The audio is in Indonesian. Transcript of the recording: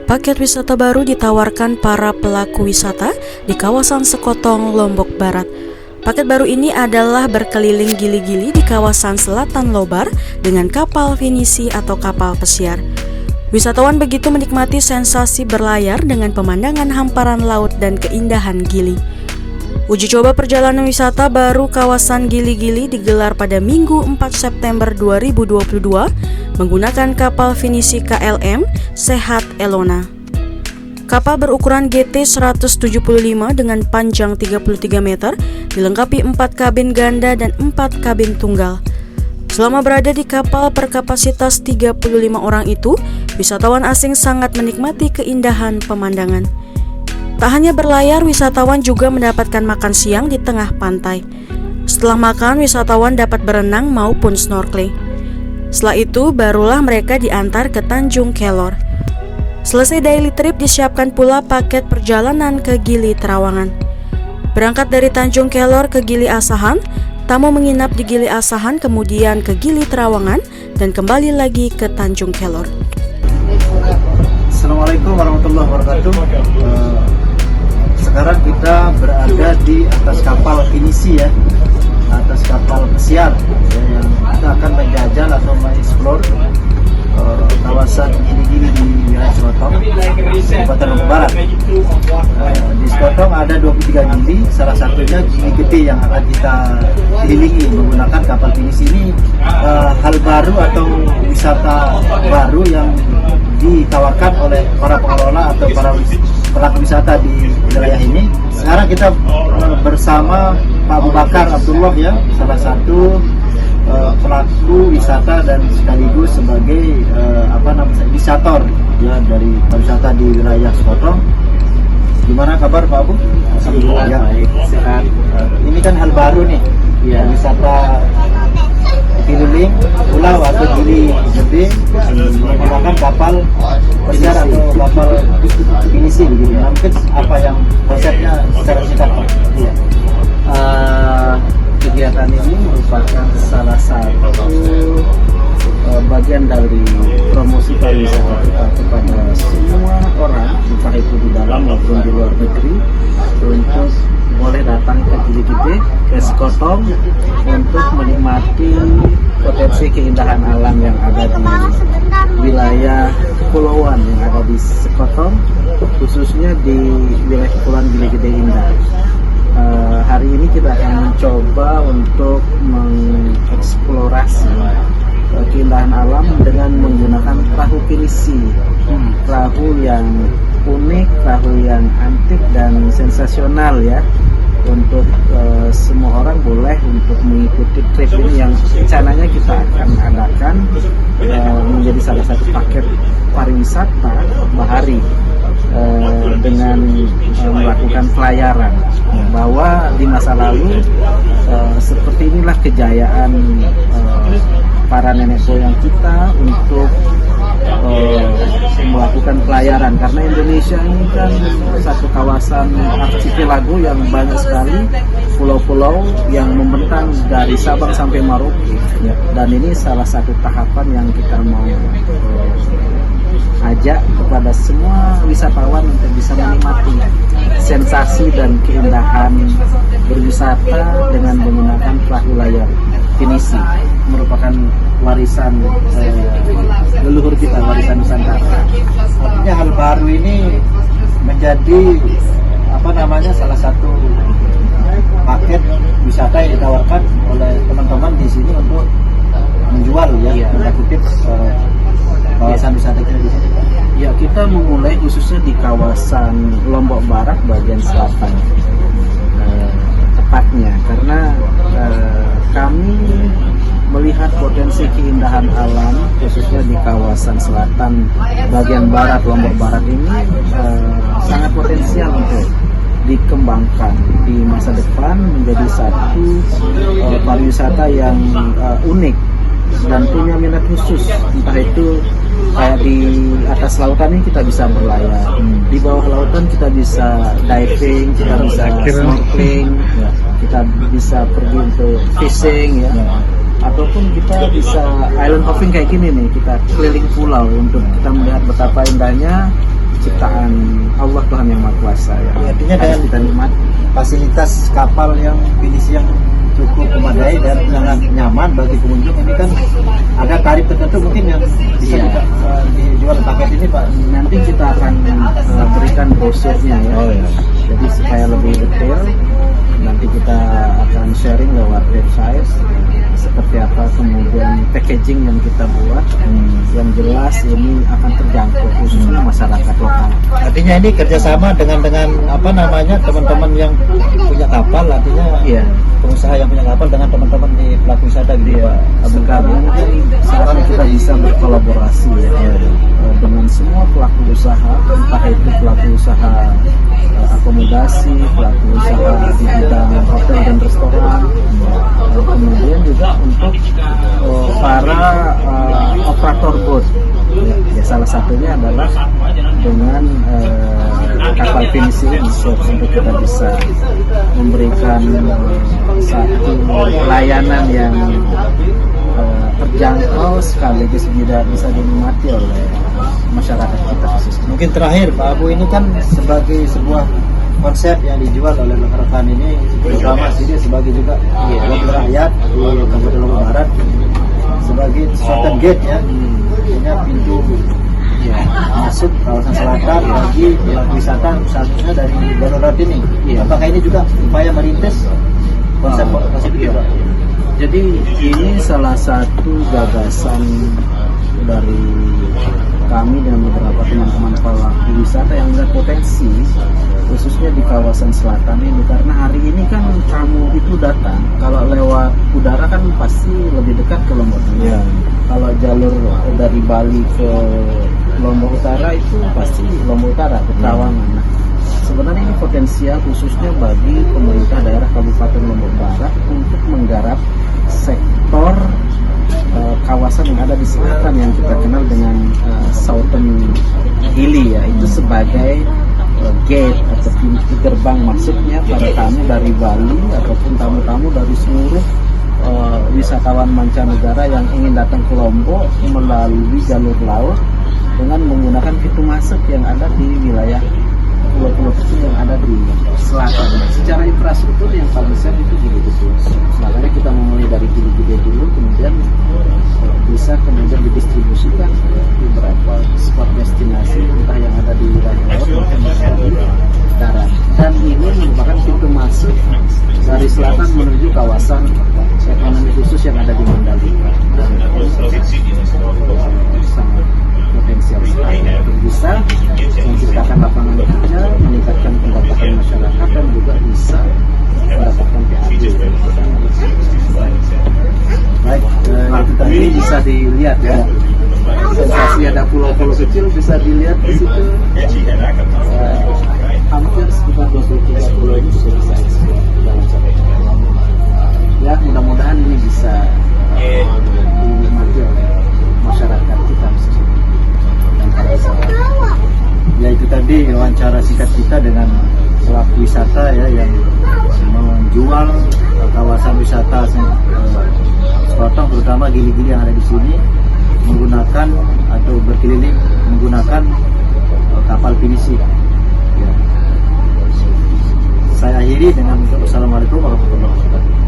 Paket wisata baru ditawarkan para pelaku wisata di kawasan Sekotong, Lombok Barat. Paket baru ini adalah berkeliling gili-gili di kawasan Selatan Lobar dengan kapal finisi atau kapal pesiar. Wisatawan begitu menikmati sensasi berlayar dengan pemandangan hamparan laut dan keindahan gili. Uji coba perjalanan wisata baru kawasan Gili-Gili digelar pada Minggu 4 September 2022 menggunakan kapal finisi KLM Sehat Elona. Kapal berukuran GT 175 dengan panjang 33 meter, dilengkapi 4 kabin ganda dan 4 kabin tunggal. Selama berada di kapal berkapasitas 35 orang itu, wisatawan asing sangat menikmati keindahan pemandangan. Tak hanya berlayar, wisatawan juga mendapatkan makan siang di tengah pantai. Setelah makan, wisatawan dapat berenang maupun snorkeling. Setelah itu, barulah mereka diantar ke Tanjung Kelor. Selesai daily trip, disiapkan pula paket perjalanan ke Gili Trawangan. Berangkat dari Tanjung Kelor ke Gili Asahan, tamu menginap di Gili Asahan, kemudian ke Gili Trawangan, dan kembali lagi ke Tanjung Kelor. Assalamualaikum warahmatullahi wabarakatuh. Sekarang kita berada di atas kapal finisi ya, atas kapal pesiar ya, yang kita akan menjajal atau mengeksplor kawasan Gili-Gili di wilayah Sekotong, Kabupaten Lombok Barat. Di Sekotong ada 23 gili, salah satunya gili gede yang akan kita kelilingi menggunakan kapal finisi ini. Hal baru atau wisata baru yang ditawarkan oleh para pengelola atau para pelaku wisata di wilayah ini. Sekarang kita bersama Pak Abu Bakar Abdullah ya, salah satu pelaku wisata dan sekaligus sebagai inisiator ya dari pariwisata di wilayah Sekotong. Gimana kabar Pak Abu? Alhamdulillah ya, baik, sehat. Ini kan hal baru nih ya, wisata keliling pulau atau gili gede menggunakan kapal pesiar atau kapal finisi begitu. Nah, mungkin apa yang konsepnya secara singkat Pak? Ya. Kegiatan ini merupakan salah satu bagian dari promosi pariwisata kita kepada semua orang, entah itu di dalam maupun di luar negeri, untuk boleh datang ke Gili-Gili, ke Sekotong, untuk menikmati potensi keindahan alam yang ada di wilayah kepulauan yang ada di Sekotong, khususnya di wilayah kepulauan Gili-Gili Indah. Hari ini kita akan mencoba untuk mengeksplorasi keindahan alam dengan menggunakan perahu pinisi, perahu yang unik, perahu yang antik dan sensasional ya, untuk semua orang boleh untuk mengikuti trip ini yang rencananya kita akan adakan menjadi salah satu paket pariwisata bahari dengan melakukan pelayaran, bahwa di masa lalu seperti inilah kejayaan para nenek moyang kita untuk melakukan pelayaran, karena Indonesia ini kan satu kawasan archipelago yang banyak sekali pulau-pulau yang membentang dari Sabang sampai Merauke ya. Dan ini salah satu tahapan yang kita mau ajak kepada semua wisatawan untuk bisa menikmati sensasi dan keindahan berwisata dengan menggunakan perahu layar finisi, merupakan warisan leluhur kita, warisan Nusantara. Artinya hal baru ini menjadi salah satu paket wisata yang ditawarkan oleh teman-teman di sini untuk menjual ya, kutip kawasan wisata kita di sini. Ya, kita memulai khususnya di kawasan Lombok Barat bagian selatan tepatnya, karena kami melihat potensi keindahan alam khususnya di kawasan selatan bagian barat Lombok Barat ini sangat potensial untuk dikembangkan di masa depan menjadi satu pariwisata yang unik dan punya minat khusus, entah itu kayak di atas lautan ini kita bisa berlayar, di bawah lautan kita bisa diving, kita bisa snorkeling, kita bisa pergi untuk fishing ya, ataupun kita bisa island hopping kayak gini nih, kita keliling pulau untuk kita melihat betapa indahnya ciptaan Allah Tuhan yang Maha Kuasa ya. Artinya dengan kita nikmati. fasilitas kapal yang Pinisi yang cukup memadai dan sangat nyaman bagi pengunjung, ini kan ada tarif tertentu mungkin yang bisa Iya. dijual paket ini Pak. Nanti kita akan berikan brosurnya ya. Oh, iya. Jadi supaya lebih detail nanti kita akan sharing lewat website seperti apa, kemudian packaging yang kita buat yang jelas ini akan terjangkau khususnya masyarakat lokal. Artinya ini kerjasama dengan apa namanya teman-teman yang punya kapal, artinya Iya. pengusaha yang punya kapal dengan teman-teman di pelaku wisata gitu Pak. Sekarang kan sekarang kita bisa berkolaborasi ya, dengan semua pelaku usaha, entah itu pelaku usaha akomodasi, pelaku usaha di bidang hotel dan restoran, kemudian juga untuk para operator boat. Ya, salah satunya adalah dengan kapal Pinisi ini, untuk kita bisa memberikan satu layanan yang terjangkau sekaligus bisa dinikmati oleh masyarakat kita khususnya. Mungkin terakhir Pak Abu, ini kan sebagai sebuah konsep yang dijual oleh rekan ini, terutama sini sebagai juga wakil rakyat di Kabupaten Lombok Barat, sebagai shorten gate ya, artinya pintu masuk kawasan selatan bagi pelaku wisata khususnya dari jalur laut ini. Apakah ini juga upaya merintis konsep itu Pak? Jadi ini salah satu gagasan dari kami dan beberapa teman-teman pelaku wisata yang melihat potensi khususnya di kawasan selatan ini, karena hari ini kan tamu itu datang kalau lewat udara kan pasti lebih dekat ke Lombok Tengah. Ya. Kalau jalur dari Bali ke Lombok Utara itu pasti Lombok Utara ke Tawangan. Nah, sebenarnya ini potensial khususnya bagi pemerintah daerah Kabupaten Lombok Barat untuk menggarap sektor kawasan yang ada di selatan yang kita kenal dengan Southern Gili ya, itu sebagai gate atau pintu gerbang masuknya para tamu dari Bali ataupun tamu-tamu dari seluruh wisatawan mancanegara yang ingin datang ke Lombok melalui jalur laut dengan menggunakan pintu masuk yang ada di wilayah pulau-pulau kecil yang ada di selatan. Secara infrastruktur yang paling besar itu Gili-Gede. Makanya kita memulai dari Gili-Gede dulu, kemudian bisa kemudian didistribusikan di beberapa spot destinasi entah yang ada di wilayah laut maupun di darat. Dan ini merupakan pintu masuk dari selatan menuju kawasan ekonomi khusus yang ada di Mandalika. Dan sangat potensial sekali untuk bisa menciptakan lapangan kerja, meningkatkan pendapatan masyarakat, dan juga bisa mendapatkan PAD. Baik, Itu tadi bisa dilihat ya. Sensasi ada pulau-pulau kecil bisa dilihat di situ. Hampir sekitar 23 pulau itu sudah bisa explore dalam satu tahun. Ya, mudah-mudahan ini bisa dinikmati oleh masyarakat kita khususnya. ya itu tadi wawancara singkat kita dengan pelaku wisata ya yang menjual kawasan wisata Sekotong, terutama Gili-Gili yang ada di sini, menggunakan atau berkeliling menggunakan kapal Pinisi. Ya. Saya akhiri dengan Assalamualaikum warahmatullahi wabarakatuh.